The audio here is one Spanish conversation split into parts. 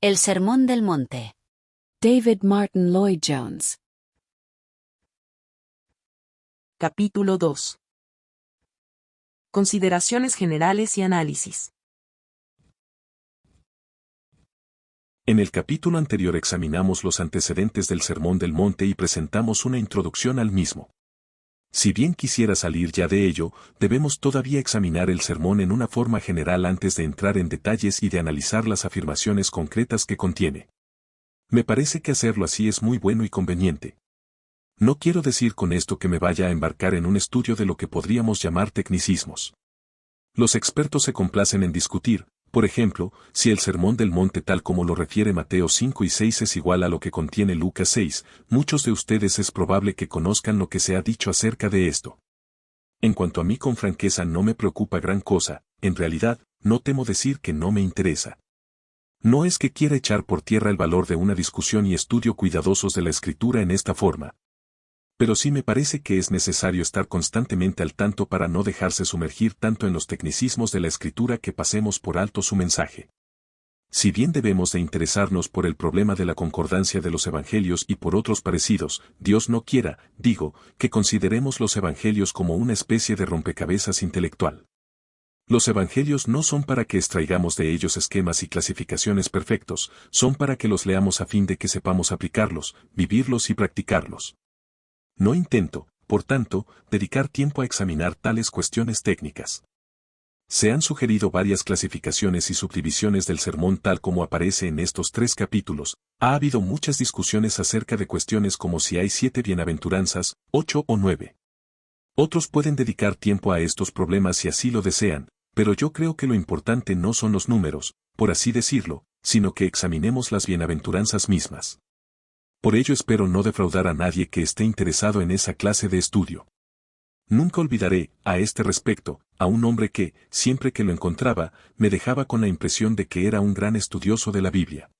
El Sermón del Monte. David Martin Lloyd Jones. Capítulo 2. Consideraciones generales y análisis. En el capítulo anterior examinamos los antecedentes del Sermón del Monte y presentamos una introducción al mismo. Si bien quisiera salir ya de ello, debemos todavía examinar el sermón en una forma general antes de entrar en detalles y de analizar las afirmaciones concretas que contiene. Me parece que hacerlo así es muy bueno y conveniente. No quiero decir con esto que me vaya a embarcar en un estudio de lo que podríamos llamar tecnicismos. Los expertos se complacen en discutir, por ejemplo, si el Sermón del Monte tal como lo refiere Mateo 5 y 6 es igual a lo que contiene Lucas 6, muchos de ustedes es probable que conozcan lo que se ha dicho acerca de esto. En cuanto a mí con franqueza no me preocupa gran cosa, en realidad, no temo decir que no me interesa. No es que quiera echar por tierra el valor de una discusión y estudio cuidadosos de la Escritura en esta forma. Pero sí me parece que es necesario estar constantemente al tanto para no dejarse sumergir tanto en los tecnicismos de la Escritura que pasemos por alto su mensaje. Si bien debemos de interesarnos por el problema de la concordancia de los evangelios y por otros parecidos, Dios no quiera, digo, que consideremos los evangelios como una especie de rompecabezas intelectual. Los evangelios no son para que extraigamos de ellos esquemas y clasificaciones perfectos, son para que los leamos a fin de que sepamos aplicarlos, vivirlos y practicarlos. No intento, por tanto, dedicar tiempo a examinar tales cuestiones técnicas. Se han sugerido varias clasificaciones y subdivisiones del sermón tal como aparece en estos 3 capítulos. Ha habido muchas discusiones acerca de cuestiones como si hay 7 bienaventuranzas, 8 o 9. Otros pueden dedicar tiempo a estos problemas si así lo desean, pero yo creo que lo importante no son los números, por así decirlo, sino que examinemos las bienaventuranzas mismas. Por ello espero no defraudar a nadie que esté interesado en esa clase de estudio. Nunca olvidaré, a este respecto, a un hombre que, siempre que lo encontraba, me dejaba con la impresión de que era un gran estudioso de la Biblia.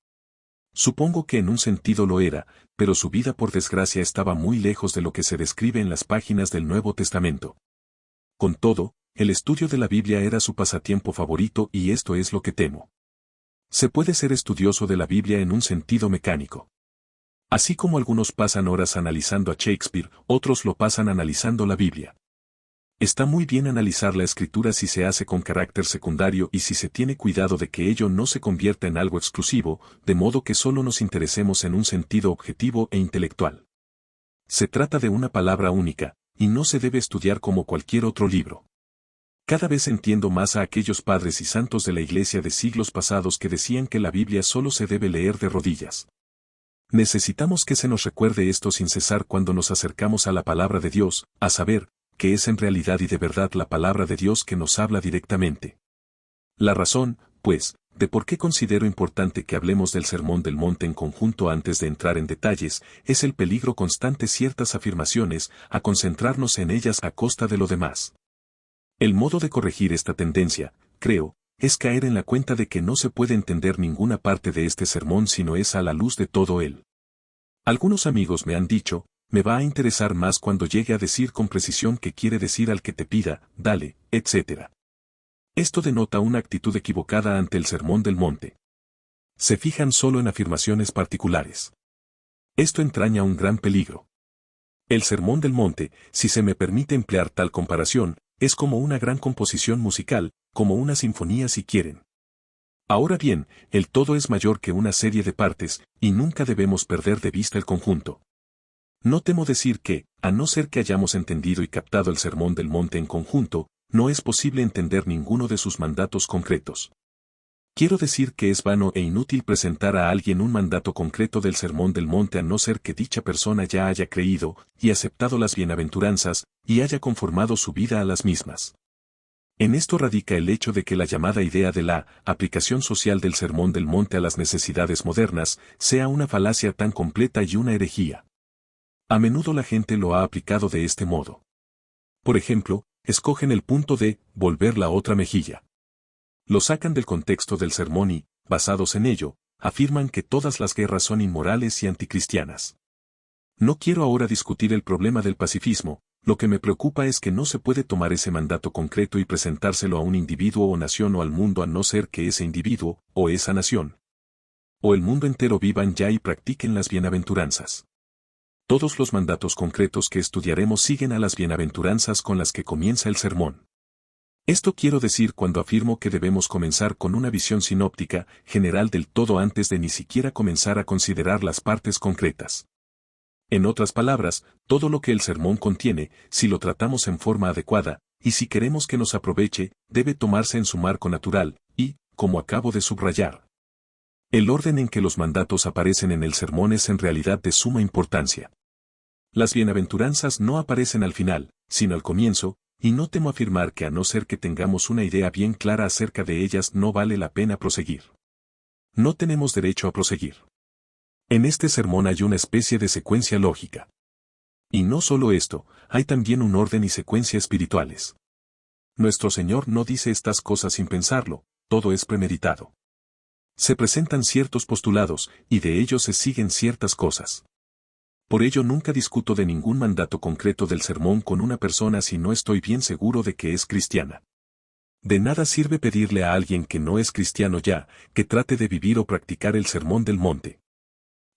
Supongo que en un sentido lo era, pero su vida por desgracia estaba muy lejos de lo que se describe en las páginas del Nuevo Testamento. Con todo, el estudio de la Biblia era su pasatiempo favorito y esto es lo que temo. Se puede ser estudioso de la Biblia en un sentido mecánico. Así como algunos pasan horas analizando a Shakespeare, otros lo pasan analizando la Biblia. Está muy bien analizar la Escritura si se hace con carácter secundario y si se tiene cuidado de que ello no se convierta en algo exclusivo, de modo que solo nos interesemos en un sentido objetivo e intelectual. Se trata de una palabra única, y no se debe estudiar como cualquier otro libro. Cada vez entiendo más a aquellos padres y santos de la Iglesia de siglos pasados que decían que la Biblia solo se debe leer de rodillas. Necesitamos que se nos recuerde esto sin cesar cuando nos acercamos a la palabra de Dios, a saber, que es en realidad y de verdad la palabra de Dios que nos habla directamente. La razón, pues, de por qué considero importante que hablemos del Sermón del Monte en conjunto antes de entrar en detalles, es el peligro constante ciertas afirmaciones, a concentrarnos en ellas a costa de lo demás. El modo de corregir esta tendencia, creo, es caer en la cuenta de que no se puede entender ninguna parte de este sermón si no es a la luz de todo él. Algunos amigos me han dicho, me va a interesar más cuando llegue a decir con precisión qué quiere decir al que te pida, dale, etc. Esto denota una actitud equivocada ante el Sermón del Monte. Se fijan solo en afirmaciones particulares. Esto entraña un gran peligro. El Sermón del Monte, si se me permite emplear tal comparación, es como una gran composición musical, como una sinfonía si quieren. Ahora bien, el todo es mayor que una serie de partes, y nunca debemos perder de vista el conjunto. No temo decir que, a no ser que hayamos entendido y captado el Sermón del Monte en conjunto, no es posible entender ninguno de sus mandatos concretos. Quiero decir que es vano e inútil presentar a alguien un mandato concreto del Sermón del Monte a no ser que dicha persona ya haya creído y aceptado las bienaventuranzas y haya conformado su vida a las mismas. En esto radica el hecho de que la llamada idea de la aplicación social del Sermón del Monte a las necesidades modernas sea una falacia tan completa y una herejía. A menudo la gente lo ha aplicado de este modo. Por ejemplo, escogen el punto de volver la otra mejilla. Lo sacan del contexto del sermón y, basados en ello, afirman que todas las guerras son inmorales y anticristianas. No quiero ahora discutir el problema del pacifismo, lo que me preocupa es que no se puede tomar ese mandato concreto y presentárselo a un individuo o nación o al mundo a no ser que ese individuo, o esa nación, o el mundo entero vivan ya y practiquen las bienaventuranzas. Todos los mandatos concretos que estudiaremos siguen a las bienaventuranzas con las que comienza el sermón. Esto quiero decir cuando afirmo que debemos comenzar con una visión sinóptica, general del todo antes de ni siquiera comenzar a considerar las partes concretas. En otras palabras, todo lo que el sermón contiene, si lo tratamos en forma adecuada, y si queremos que nos aproveche, debe tomarse en su marco natural, y, como acabo de subrayar, el orden en que los mandatos aparecen en el sermón es en realidad de suma importancia. Las bienaventuranzas no aparecen al final, sino al comienzo, y no temo afirmar que a no ser que tengamos una idea bien clara acerca de ellas no vale la pena proseguir. No tenemos derecho a proseguir. En este sermón hay una especie de secuencia lógica. Y no solo esto, hay también un orden y secuencia espirituales. Nuestro Señor no dice estas cosas sin pensarlo, todo es premeditado. Se presentan ciertos postulados, y de ellos se siguen ciertas cosas. Por ello nunca discuto de ningún mandato concreto del sermón con una persona si no estoy bien seguro de que es cristiana. De nada sirve pedirle a alguien que no es cristiano ya, que trate de vivir o practicar el sermón del monte.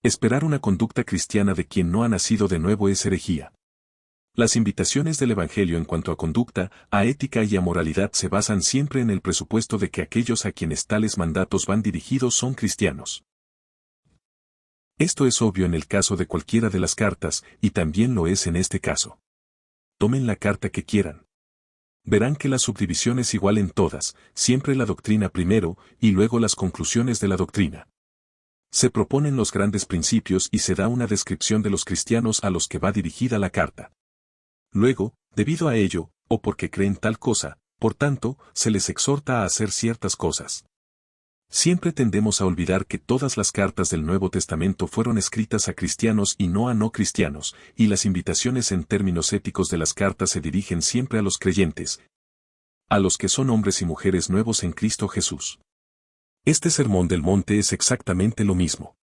Esperar una conducta cristiana de quien no ha nacido de nuevo es herejía. Las invitaciones del Evangelio en cuanto a conducta, a ética y a moralidad se basan siempre en el presupuesto de que aquellos a quienes tales mandatos van dirigidos son cristianos. Esto es obvio en el caso de cualquiera de las cartas, y también lo es en este caso. Tomen la carta que quieran. Verán que la subdivisión es igual en todas, siempre la doctrina primero, y luego las conclusiones de la doctrina. Se proponen los grandes principios y se da una descripción de los cristianos a los que va dirigida la carta. Luego, debido a ello, o porque creen tal cosa, por tanto, se les exhorta a hacer ciertas cosas. Siempre tendemos a olvidar que todas las cartas del Nuevo Testamento fueron escritas a cristianos y no a no cristianos, y las invitaciones en términos éticos de las cartas se dirigen siempre a los creyentes, a los que son hombres y mujeres nuevos en Cristo Jesús. Este sermón del monte es exactamente lo mismo.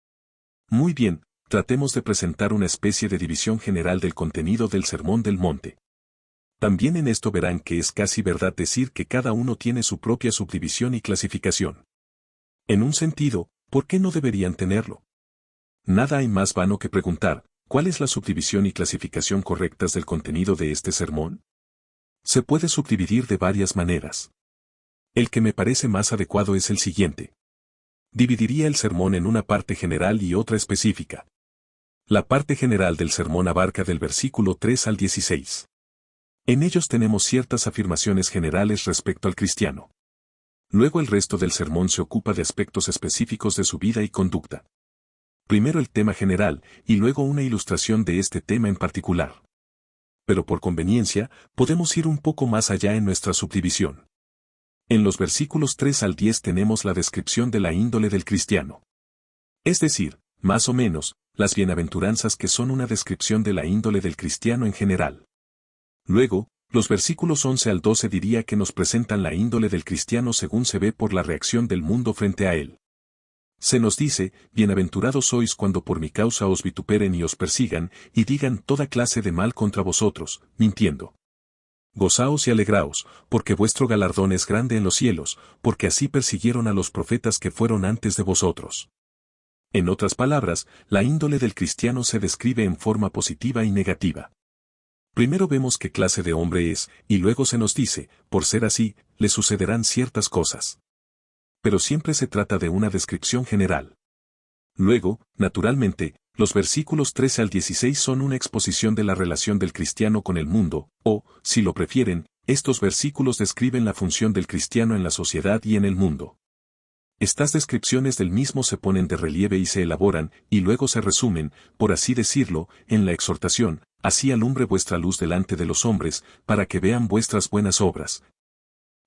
Muy bien, tratemos de presentar una especie de división general del contenido del sermón del monte. También en esto verán que es casi verdad decir que cada uno tiene su propia subdivisión y clasificación. En un sentido, ¿por qué no deberían tenerlo? Nada hay más vano que preguntar, ¿cuál es la subdivisión y clasificación correctas del contenido de este sermón? Se puede subdividir de varias maneras. El que me parece más adecuado es el siguiente. Dividiría el sermón en una parte general y otra específica. La parte general del sermón abarca del versículo 3 al 16. En ellos tenemos ciertas afirmaciones generales respecto al cristiano. Luego el resto del sermón se ocupa de aspectos específicos de su vida y conducta. Primero el tema general, y luego una ilustración de este tema en particular. Pero por conveniencia, podemos ir un poco más allá en nuestra subdivisión. En los versículos 3 al 10 tenemos la descripción de la índole del cristiano. Es decir, más o menos, las bienaventuranzas que son una descripción de la índole del cristiano en general. Luego, los versículos 11 al 12 diría que nos presentan la índole del cristiano según se ve por la reacción del mundo frente a él. Se nos dice, bienaventurados sois cuando por mi causa os vituperen y os persigan, y digan toda clase de mal contra vosotros, mintiendo. Gozaos y alegraos, porque vuestro galardón es grande en los cielos, porque así persiguieron a los profetas que fueron antes de vosotros. En otras palabras, la índole del cristiano se describe en forma positiva y negativa. Primero vemos qué clase de hombre es, y luego se nos dice, por ser así, le sucederán ciertas cosas. Pero siempre se trata de una descripción general. Luego, naturalmente, los versículos 13 al 16 son una exposición de la relación del cristiano con el mundo, o, si lo prefieren, estos versículos describen la función del cristiano en la sociedad y en el mundo. Estas descripciones del mismo se ponen de relieve y se elaboran, y luego se resumen, por así decirlo, en la exhortación, así alumbre vuestra luz delante de los hombres, para que vean vuestras buenas obras,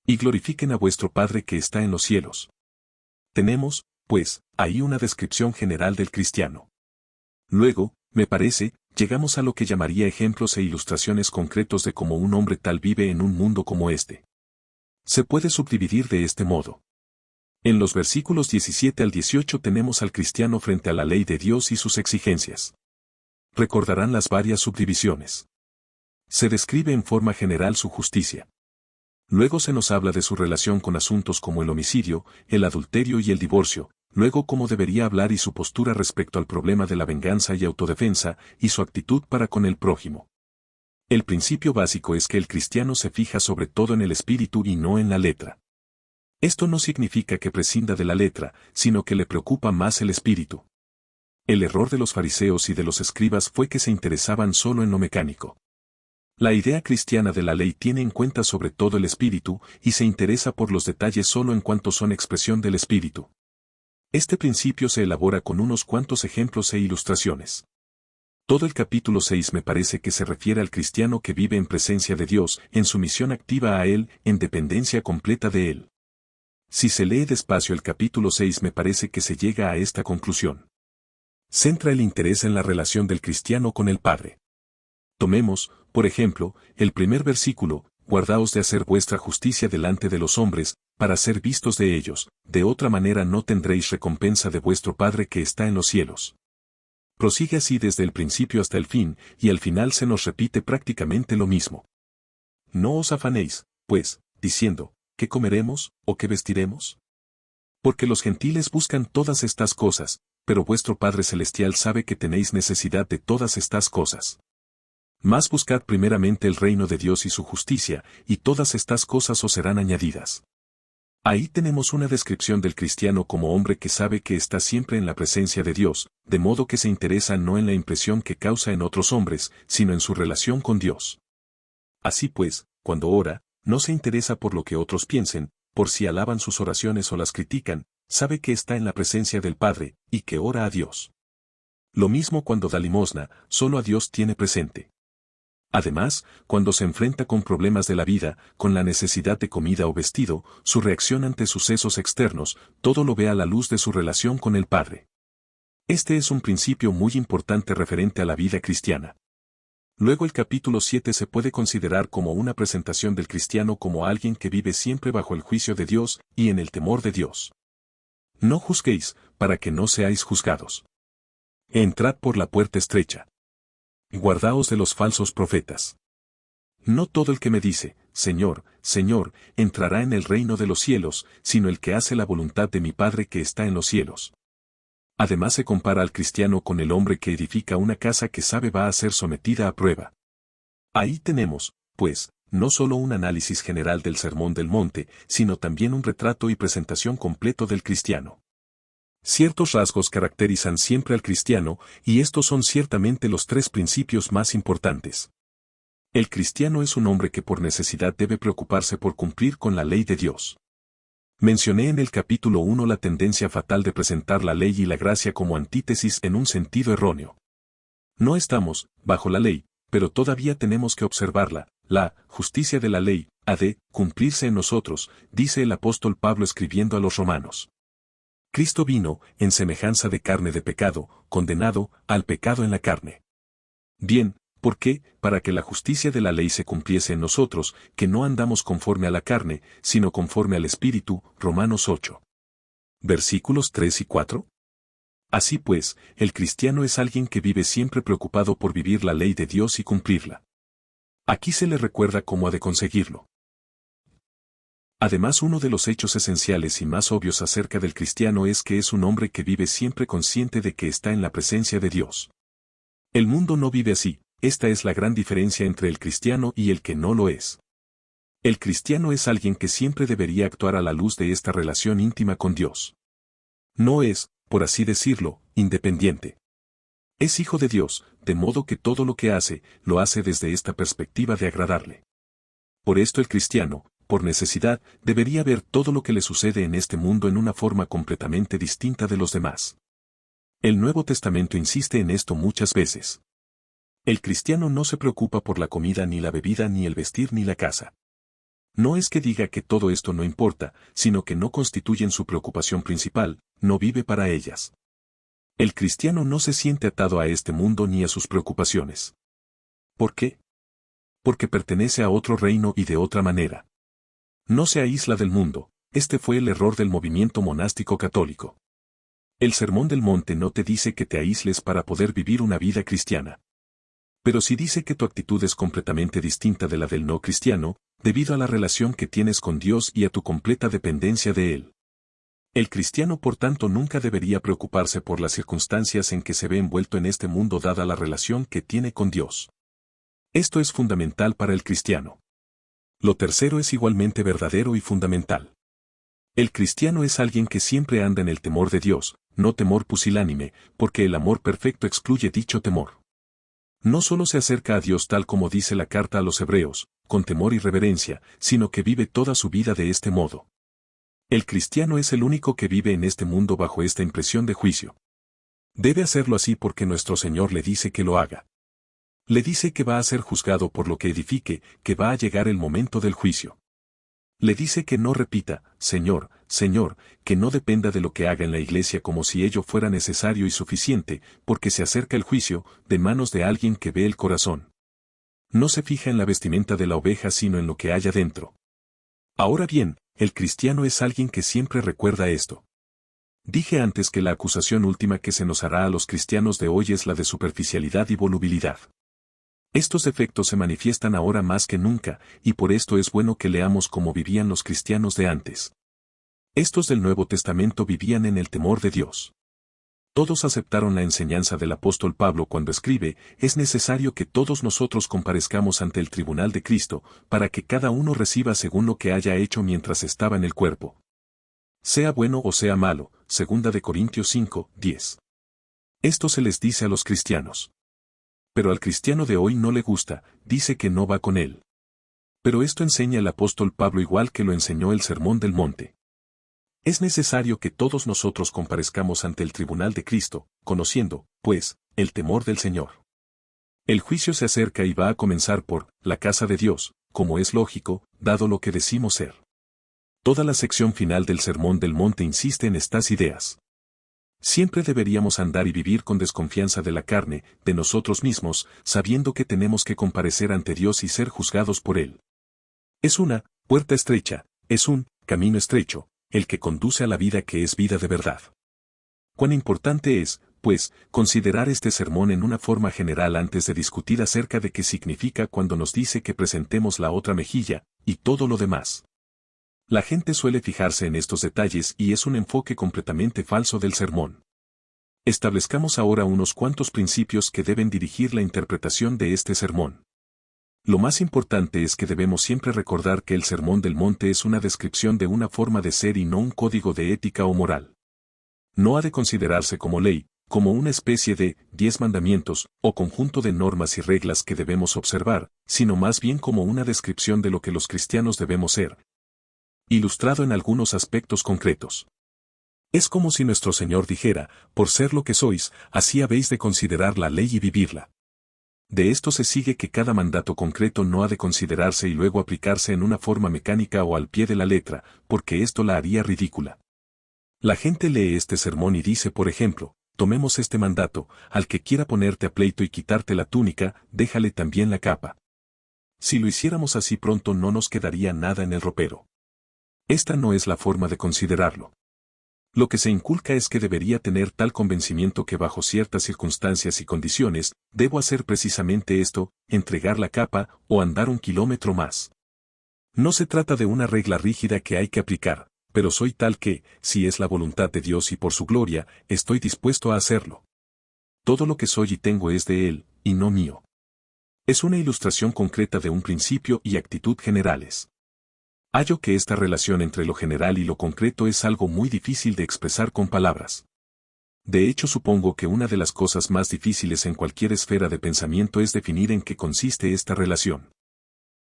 y glorifiquen a vuestro Padre que está en los cielos. Tenemos, pues, ahí una descripción general del cristiano. Luego, me parece, llegamos a lo que llamaría ejemplos e ilustraciones concretos de cómo un hombre tal vive en un mundo como este. Se puede subdividir de este modo. En los versículos 17 al 18 tenemos al cristiano frente a la ley de Dios y sus exigencias. Recordarán las varias subdivisiones. Se describe en forma general su justicia. Luego se nos habla de su relación con asuntos como el homicidio, el adulterio y el divorcio, luego cómo debería hablar y su postura respecto al problema de la venganza y autodefensa, y su actitud para con el prójimo. El principio básico es que el cristiano se fija sobre todo en el espíritu y no en la letra. Esto no significa que prescinda de la letra, sino que le preocupa más el espíritu. El error de los fariseos y de los escribas fue que se interesaban solo en lo mecánico. La idea cristiana de la ley tiene en cuenta sobre todo el espíritu y se interesa por los detalles solo en cuanto son expresión del espíritu. Este principio se elabora con unos cuantos ejemplos e ilustraciones. Todo el capítulo 6 me parece que se refiere al cristiano que vive en presencia de Dios, en sumisión activa a Él, en dependencia completa de Él. Si se lee despacio el capítulo 6 me parece que se llega a esta conclusión. Centra el interés en la relación del cristiano con el Padre. Tomemos, por ejemplo, el primer versículo: guardaos de hacer vuestra justicia delante de los hombres, para ser vistos de ellos, de otra manera no tendréis recompensa de vuestro Padre que está en los cielos. Prosigue así desde el principio hasta el fin, y al final se nos repite prácticamente lo mismo. No os afanéis, pues, diciendo, ¿qué comeremos, o qué vestiremos? Porque los gentiles buscan todas estas cosas, pero vuestro Padre Celestial sabe que tenéis necesidad de todas estas cosas. Mas buscad primeramente el reino de Dios y su justicia, y todas estas cosas os serán añadidas. Ahí tenemos una descripción del cristiano como hombre que sabe que está siempre en la presencia de Dios, de modo que se interesa no en la impresión que causa en otros hombres, sino en su relación con Dios. Así pues, cuando ora, no se interesa por lo que otros piensen, por si alaban sus oraciones o las critican, sabe que está en la presencia del Padre, y que ora a Dios. Lo mismo cuando da limosna, solo a Dios tiene presente. Además, cuando se enfrenta con problemas de la vida, con la necesidad de comida o vestido, su reacción ante sucesos externos, todo lo ve a la luz de su relación con el Padre. Este es un principio muy importante referente a la vida cristiana. Luego el capítulo 7 se puede considerar como una presentación del cristiano como alguien que vive siempre bajo el juicio de Dios y en el temor de Dios. No juzguéis, para que no seáis juzgados. Entrad por la puerta estrecha. Guardaos de los falsos profetas. No todo el que me dice, Señor, Señor, entrará en el reino de los cielos, sino el que hace la voluntad de mi Padre que está en los cielos. Además se compara al cristiano con el hombre que edifica una casa que sabe va a ser sometida a prueba. Ahí tenemos, pues, no solo un análisis general del Sermón del Monte, sino también un retrato y presentación completo del cristiano. Ciertos rasgos caracterizan siempre al cristiano, y estos son ciertamente los tres principios más importantes. El cristiano es un hombre que por necesidad debe preocuparse por cumplir con la ley de Dios. Mencioné en el capítulo 1 la tendencia fatal de presentar la ley y la gracia como antítesis en un sentido erróneo. No estamos, bajo la ley, pero todavía tenemos que observarla. La justicia de la ley ha de cumplirse en nosotros, dice el apóstol Pablo escribiendo a los romanos. Cristo vino, en semejanza de carne de pecado, condenado al pecado en la carne. Bien, ¿por qué? Para que la justicia de la ley se cumpliese en nosotros, que no andamos conforme a la carne, sino conforme al Espíritu. Romanos 8. Versículos 3 y 4. Así pues, el cristiano es alguien que vive siempre preocupado por vivir la ley de Dios y cumplirla. Aquí se le recuerda cómo ha de conseguirlo. Además, uno de los hechos esenciales y más obvios acerca del cristiano es que es un hombre que vive siempre consciente de que está en la presencia de Dios. El mundo no vive así, esta es la gran diferencia entre el cristiano y el que no lo es. El cristiano es alguien que siempre debería actuar a la luz de esta relación íntima con Dios. No es, por así decirlo, independiente. Es hijo de Dios, de modo que todo lo que hace, lo hace desde esta perspectiva de agradarle. Por esto el cristiano, por necesidad, debería ver todo lo que le sucede en este mundo en una forma completamente distinta de los demás. El Nuevo Testamento insiste en esto muchas veces. El cristiano no se preocupa por la comida ni la bebida ni el vestir ni la casa. No es que diga que todo esto no importa, sino que no constituyen su preocupación principal, no vive para ellas. El cristiano no se siente atado a este mundo ni a sus preocupaciones. ¿Por qué? Porque pertenece a otro reino y de otra manera. No se aísla del mundo, este fue el error del movimiento monástico católico. El Sermón del Monte no te dice que te aísles para poder vivir una vida cristiana. Pero sí dice que tu actitud es completamente distinta de la del no cristiano, debido a la relación que tienes con Dios y a tu completa dependencia de Él. El cristiano por tanto nunca debería preocuparse por las circunstancias en que se ve envuelto en este mundo dada la relación que tiene con Dios. Esto es fundamental para el cristiano. Lo tercero es igualmente verdadero y fundamental. El cristiano es alguien que siempre anda en el temor de Dios, no temor pusilánime, porque el amor perfecto excluye dicho temor. No solo se acerca a Dios tal como dice la carta a los Hebreos, con temor y reverencia, sino que vive toda su vida de este modo. El cristiano es el único que vive en este mundo bajo esta impresión de juicio. Debe hacerlo así porque nuestro Señor le dice que lo haga. Le dice que va a ser juzgado por lo que edifique, que va a llegar el momento del juicio. Le dice que no repita, Señor, Señor, que no dependa de lo que haga en la iglesia como si ello fuera necesario y suficiente, porque se acerca el juicio, de manos de alguien que ve el corazón. No se fija en la vestimenta de la oveja sino en lo que haya dentro. Ahora bien, el cristiano es alguien que siempre recuerda esto. Dije antes que la acusación última que se nos hará a los cristianos de hoy es la de superficialidad y volubilidad. Estos defectos se manifiestan ahora más que nunca, y por esto es bueno que leamos cómo vivían los cristianos de antes. Estos del Nuevo Testamento vivían en el temor de Dios. Todos aceptaron la enseñanza del apóstol Pablo cuando escribe, es necesario que todos nosotros comparezcamos ante el tribunal de Cristo, para que cada uno reciba según lo que haya hecho mientras estaba en el cuerpo. Sea bueno o sea malo, 2 Corintios 5, 10. Esto se les dice a los cristianos. Pero al cristiano de hoy no le gusta, dice que no va con él. Pero esto enseña el apóstol Pablo igual que lo enseñó el Sermón del Monte. Es necesario que todos nosotros comparezcamos ante el tribunal de Cristo, conociendo, pues, el temor del Señor. El juicio se acerca y va a comenzar por la casa de Dios, como es lógico, dado lo que decimos ser. Toda la sección final del Sermón del Monte insiste en estas ideas. Siempre deberíamos andar y vivir con desconfianza de la carne, de nosotros mismos, sabiendo que tenemos que comparecer ante Dios y ser juzgados por Él. Es una puerta estrecha, es un camino estrecho, el que conduce a la vida que es vida de verdad. Cuán importante es, pues, considerar este sermón en una forma general antes de discutir acerca de qué significa cuando nos dice que presentemos la otra mejilla, y todo lo demás. La gente suele fijarse en estos detalles y es un enfoque completamente falso del sermón. Establezcamos ahora unos cuantos principios que deben dirigir la interpretación de este sermón. Lo más importante es que debemos siempre recordar que el Sermón del Monte es una descripción de una forma de ser y no un código de ética o moral. No ha de considerarse como ley, como una especie de 10 mandamientos o conjunto de normas y reglas que debemos observar, sino más bien como una descripción de lo que los cristianos debemos ser, ilustrado en algunos aspectos concretos. Es como si nuestro Señor dijera, por ser lo que sois, así habéis de considerar la ley y vivirla. De esto se sigue que cada mandato concreto no ha de considerarse y luego aplicarse en una forma mecánica o al pie de la letra, porque esto la haría ridícula. La gente lee este sermón y dice, por ejemplo, tomemos este mandato, al que quiera ponerte a pleito y quitarte la túnica, déjale también la capa. Si lo hiciéramos así pronto no nos quedaría nada en el ropero. Esta no es la forma de considerarlo. Lo que se inculca es que debería tener tal convencimiento que bajo ciertas circunstancias y condiciones, debo hacer precisamente esto, entregar la capa, o andar 1 kilómetro más. No se trata de una regla rígida que hay que aplicar, pero soy tal que, si es la voluntad de Dios y por su gloria, estoy dispuesto a hacerlo. Todo lo que soy y tengo es de Él, y no mío. Es una ilustración concreta de un principio y actitud generales. Hallo que esta relación entre lo general y lo concreto es algo muy difícil de expresar con palabras. De hecho, supongo que una de las cosas más difíciles en cualquier esfera de pensamiento es definir en qué consiste esta relación.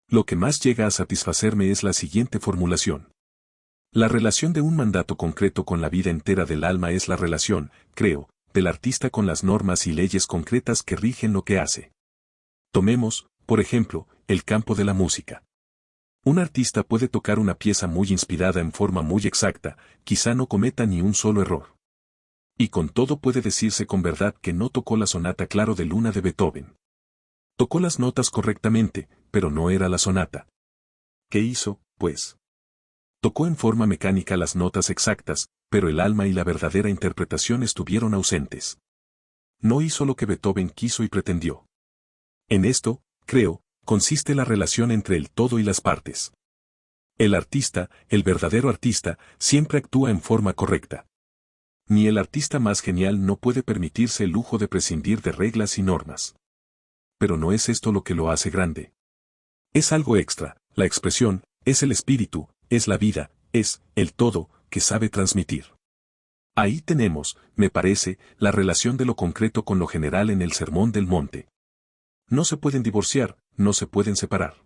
Lo que más llega a satisfacerme es la siguiente formulación. La relación de un mandato concreto con la vida entera del alma es la relación, creo, del artista con las normas y leyes concretas que rigen lo que hace. Tomemos, por ejemplo, el campo de la música. Un artista puede tocar una pieza muy inspirada en forma muy exacta, quizá no cometa ni un solo error. Y con todo puede decirse con verdad que no tocó la sonata Claro de Luna de Beethoven. Tocó las notas correctamente, pero no era la sonata. ¿Qué hizo, pues? Tocó en forma mecánica las notas exactas, pero el alma y la verdadera interpretación estuvieron ausentes. No hizo lo que Beethoven quiso y pretendió. En esto, creo, consiste la relación entre el todo y las partes. El artista, el verdadero artista, siempre actúa en forma correcta. Ni el artista más genial no puede permitirse el lujo de prescindir de reglas y normas. Pero no es esto lo que lo hace grande. Es algo extra, la expresión, es el espíritu, es la vida, es el todo que sabe transmitir. Ahí tenemos, me parece, la relación de lo concreto con lo general en el Sermón del Monte. No se pueden divorciar, no se pueden separar.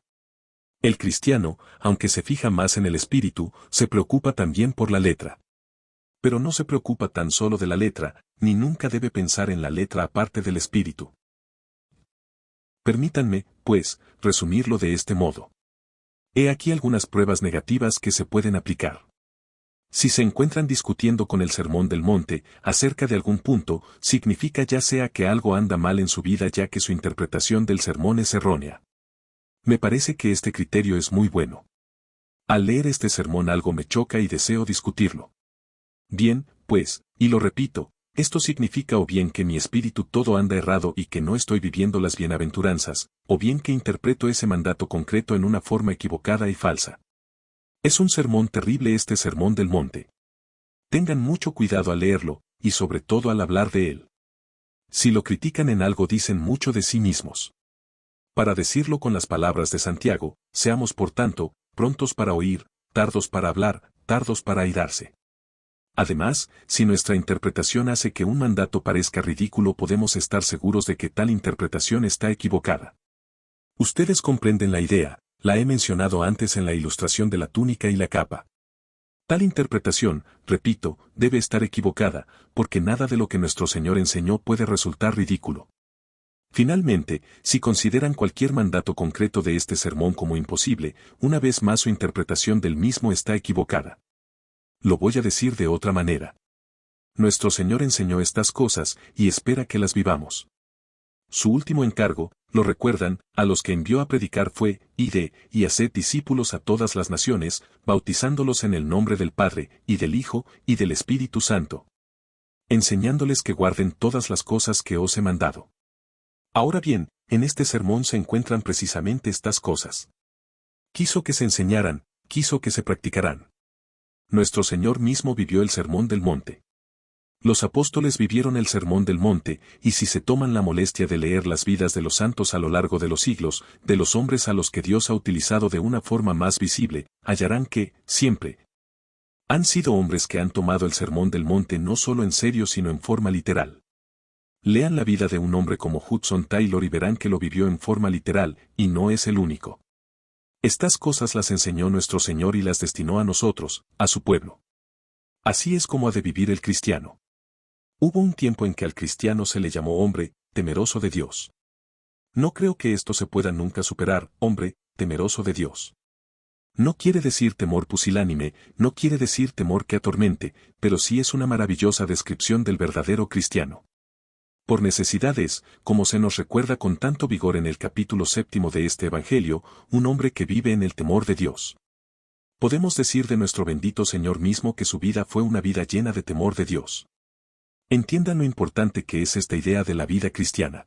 El cristiano, aunque se fija más en el espíritu, se preocupa también por la letra. Pero no se preocupa tan solo de la letra, ni nunca debe pensar en la letra aparte del espíritu. Permítanme, pues, resumirlo de este modo. He aquí algunas pruebas negativas que se pueden aplicar. Si se encuentran discutiendo con el Sermón del Monte acerca de algún punto, significa ya sea que algo anda mal en su vida ya que su interpretación del sermón es errónea. Me parece que este criterio es muy bueno. Al leer este sermón algo me choca y deseo discutirlo. Bien, pues, y lo repito, esto significa o bien que mi espíritu todo anda errado y que no estoy viviendo las bienaventuranzas, o bien que interpreto ese mandato concreto en una forma equivocada y falsa. Es un sermón terrible este Sermón del Monte. Tengan mucho cuidado al leerlo, y sobre todo al hablar de él. Si lo critican en algo dicen mucho de sí mismos. Para decirlo con las palabras de Santiago, seamos por tanto, prontos para oír, tardos para hablar, tardos para airarse. Además, si nuestra interpretación hace que un mandato parezca ridículo podemos estar seguros de que tal interpretación está equivocada. Ustedes comprenden la idea, la he mencionado antes en la ilustración de la túnica y la capa. Tal interpretación, repito, debe estar equivocada, porque nada de lo que nuestro Señor enseñó puede resultar ridículo. Finalmente, si consideran cualquier mandato concreto de este sermón como imposible, una vez más su interpretación del mismo está equivocada. Lo voy a decir de otra manera. Nuestro Señor enseñó estas cosas y espera que las vivamos. Su último encargo, lo recuerdan, a los que envió a predicar fue, id, y haced discípulos a todas las naciones, bautizándolos en el nombre del Padre, y del Hijo, y del Espíritu Santo. Enseñándoles que guarden todas las cosas que os he mandado. Ahora bien, en este sermón se encuentran precisamente estas cosas. Quiso que se enseñaran, quiso que se practicaran. Nuestro Señor mismo vivió el Sermón del Monte. Los apóstoles vivieron el Sermón del Monte, y si se toman la molestia de leer las vidas de los santos a lo largo de los siglos, de los hombres a los que Dios ha utilizado de una forma más visible, hallarán que, siempre, han sido hombres que han tomado el Sermón del Monte no solo en serio sino en forma literal. Lean la vida de un hombre como Hudson Taylor y verán que lo vivió en forma literal, y no es el único. Estas cosas las enseñó nuestro Señor y las destinó a nosotros, a su pueblo. Así es como ha de vivir el cristiano. Hubo un tiempo en que al cristiano se le llamó hombre, temeroso de Dios. No creo que esto se pueda nunca superar, hombre, temeroso de Dios. No quiere decir temor pusilánime, no quiere decir temor que atormente, pero sí es una maravillosa descripción del verdadero cristiano. Por necesidades, como se nos recuerda con tanto vigor en el capítulo 7 de este Evangelio, un hombre que vive en el temor de Dios. Podemos decir de nuestro bendito Señor mismo que su vida fue una vida llena de temor de Dios. Entiendan lo importante que es esta idea de la vida cristiana.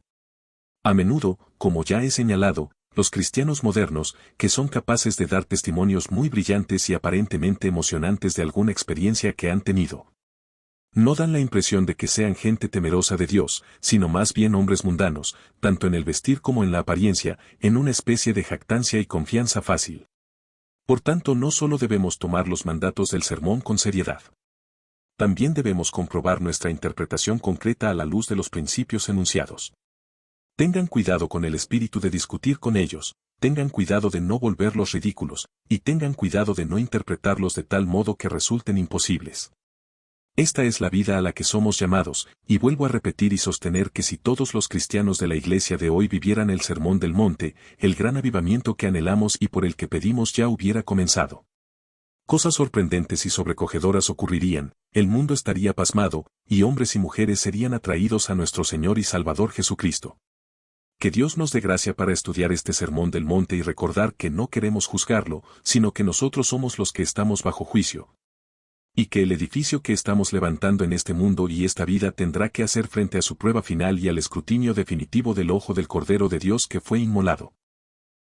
A menudo, como ya he señalado, los cristianos modernos, que son capaces de dar testimonios muy brillantes y aparentemente emocionantes de alguna experiencia que han tenido, no dan la impresión de que sean gente temerosa de Dios, sino más bien hombres mundanos, tanto en el vestir como en la apariencia, en una especie de jactancia y confianza fácil. Por tanto, no solo debemos tomar los mandatos del sermón con seriedad. También debemos comprobar nuestra interpretación concreta a la luz de los principios enunciados. Tengan cuidado con el espíritu de discutir con ellos, tengan cuidado de no volverlos ridículos, y tengan cuidado de no interpretarlos de tal modo que resulten imposibles. Esta es la vida a la que somos llamados, y vuelvo a repetir y sostener que si todos los cristianos de la Iglesia de hoy vivieran el Sermón del Monte, el gran avivamiento que anhelamos y por el que pedimos ya hubiera comenzado. Cosas sorprendentes y sobrecogedoras ocurrirían, el mundo estaría pasmado, y hombres y mujeres serían atraídos a nuestro Señor y Salvador Jesucristo. Que Dios nos dé gracia para estudiar este Sermón del Monte y recordar que no queremos juzgarlo, sino que nosotros somos los que estamos bajo juicio. Y que el edificio que estamos levantando en este mundo y esta vida tendrá que hacer frente a su prueba final y al escrutinio definitivo del ojo del Cordero de Dios que fue inmolado.